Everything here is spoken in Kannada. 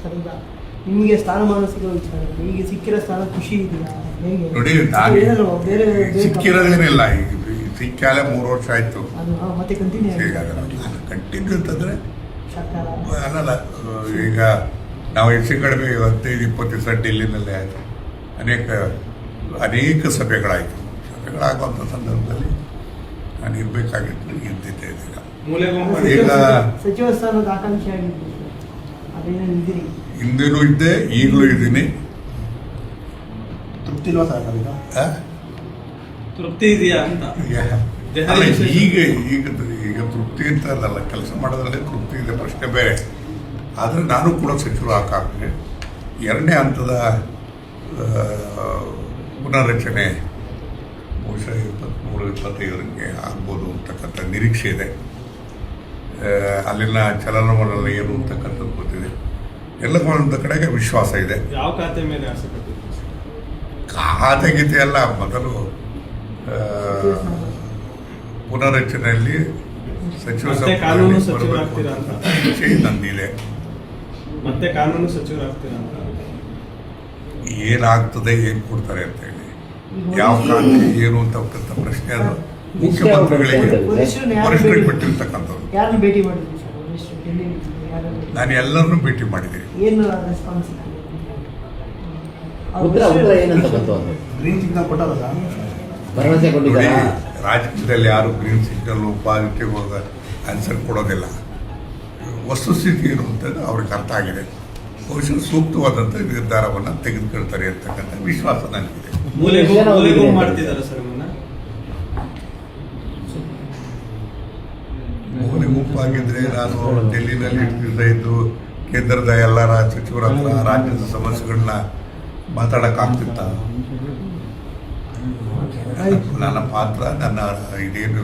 ಸರ್ ಈಗ ನಿಮಗೆ ಸ್ಥಾನಮಾನ ಸಿಗೋ ವಿಚಾರ ಈಗ ಸಿಕ್ಕಿರೋ ಸ್ಥಾನ ಖುಷಿ ಇದೆಯಾ ಹೇಗೆ ನೋಡಿ ಏನಾದ್ರು ಬೇರೆ ಸಿಕ್ಕಿರೋದೇನಿಲ್ಲ. ಈಗ ಸಿಕ್ಕಾಲೆ 3 ವರ್ಷ ಆಯ್ತು. ಅದು ಮತ್ತೆ ಕಂಟಿನ್ಯೂ ಕಂಟಿನ್ಯೂ ಅಂತಂದ್ರೆ ಸರ್ಕಾರ ಅಲ್ಲಲ್ಲ. ಈಗ ನಾವು ಹೆಚ್ಚು ಕಡಿಮೆ 15-20 ದಿವಸ ಡೆಲ್ಲಿನಲ್ಲೇ ಆಯಿತು. ಅನೇಕ ಸಭೆಗಳಾಯಿತು. ಸಭೆಗಳಾಗುವಂಥ ಸಂದರ್ಭದಲ್ಲಿ ನಾನು ಇರಬೇಕಾಗಿತ್ತು, ಇದ್ದಿದ್ದೆ. ಈಗ ಸಚಿವ ಸ್ಥಾನದ ಆಕಾಂಕ್ಷೆ ಆಗಿದ್ದು ಅದೇನೇನು ಇದ್ದೀರಿ? ಹಿಂದೆನೂ ಇದ್ದೆ, ಈಗಲೂ ಇದ್ದೀನಿ. ತೃಪ್ತಿ ಇಲ್ವಾ ಸರ್? ತೃಪ್ತಿ ಇದೆಯಾ ಅಂತ ಅಲ್ಲ, ಈಗ ತೃಪ್ತಿ ಅಂತ ಅಲ್ಲಲ್ಲ, ಕೆಲಸ ಮಾಡೋದ್ರಲ್ಲೇ ತೃಪ್ತಿ ಇದೆ, ಪ್ರಶ್ನೆ ಬೇರೆ. ಆದರೆ ನಾನು ಕೂಡ ಸಚಿವರು ಹಾಕಾಗ್ತದೆ. 2ನೇ ಹಂತದ ಪುನರ್ರಚನೆ ಬಹುಶಃ 23-25ರಂಗೆ ಆಗ್ಬೋದು ಅಂತಕ್ಕಂಥ ನಿರೀಕ್ಷೆ ಇದೆ. ಅಲ್ಲಿನ ಚಲನವಲನ ಏನು ಅಂತಕ್ಕಂಥದ್ದು ಗೊತ್ತಿದೆ. ಎಲ್ಲ ಒಂದು ಕಡೆಗೆ ವಿಶ್ವಾಸ ಇದೆ. ಯಾವ ಖಾತೆ ಮೇಲೆ ಆಸೆ ಪಟ್ಟಿದ್ದೀರಿ? ಖಾತೆ ಗೀತೆ ಎಲ್ಲ ಮೊದಲು ಪುನರ್ರಚನೆಯಲ್ಲಿ ಸಚಿವ ಸಂಪುಟ ನಂದಿದೆ. ಮತ್ತೆ ಕಾನೂನು ಸಚಿವರಾಗ್ತೀರಾ ಅಂತ ಏನಾಗ್ತದೆ, ಏನು ಕೊಡ್ತಾರೆ ಅಂತ ಹೇಳಿ, ಯಾವ ಖಾತೆ ಏನು ಅಂತಕ್ಕಂಥ ಪ್ರಶ್ನೆ ಅದು ಮುಖ್ಯಮಂತ್ರಿಗಳಿಗೆ ವರಿಷ್ಠರಿಗೆ ಬಿಟ್ಟಿರ್ತಕ್ಕಂಥದ್ದು. ಯಾರನ್ನು ಭೇಟಿ ಮಾಡಿದ್ರಿ ಸರ್ ವರಿಷ್ಠರು? ಡೆಲ್ಲಿ ನಾನು ಎಲ್ಲರನ್ನೂ ಭೇಟಿ ಮಾಡಿದ್ದೀನಿ. ಏನು ರೆಸ್ಪಾನ್ಸ್ ಏನಂತ ಬಂತು? ಗ್ರೀನ್ ಸಿಗ್ನಲ್ ಕೊಟ್ಟಲ್ಲ ಭರವಸೆ ನೋಡಿ, ಕೊಟ್ಟಿದ್ದಾರೆ. ರಾಜಕೀಯದಲ್ಲಿ ಯಾರು ಗ್ರೀನ್ ಸಿಗ್ನಲ್ ಪಾಸಿಟಿವ್ ಆನ್ಸರ್ ಕೊಡೋದಿಲ್ಲ. ವಸ್ತುಸ್ಥಿತಿ ಏನು ಅಂತಂದ್ರೆ ಅವ್ರಿಗೆ ಅರ್ಥ ಆಗಿದೆ. ಬಹುಶಃ ಸೂಕ್ತವಾದಂಥ ನಿರ್ಧಾರವನ್ನು ತೆಗೆದುಕೊಳ್ತಾರೆ ಅಂತಕ್ಕಂಥ ವಿಶ್ವಾಸ ನನಗಿದೆ. ಮಾಡ್ತಿದ್ದಾರೆ ಸರ್ ಮೂಲೆ ಗುಂಪಾಗಿದ್ರೆ ನಾನು ಡೆಲ್ಲಿನಲ್ಲಿ ಇದ್ದು ಕೇಂದ್ರದ ಎಲ್ಲ ಸಚಿವರ ಹತ್ರ ರಾಜ್ಯದ ಸಮಸ್ಯೆಗಳನ್ನ ಮಾತಾಡೋಕ್ಕಾಗ್ತಿತ್ತ? ನನ್ನ ಪಾತ್ರ, ನನ್ನ ಇದೇನು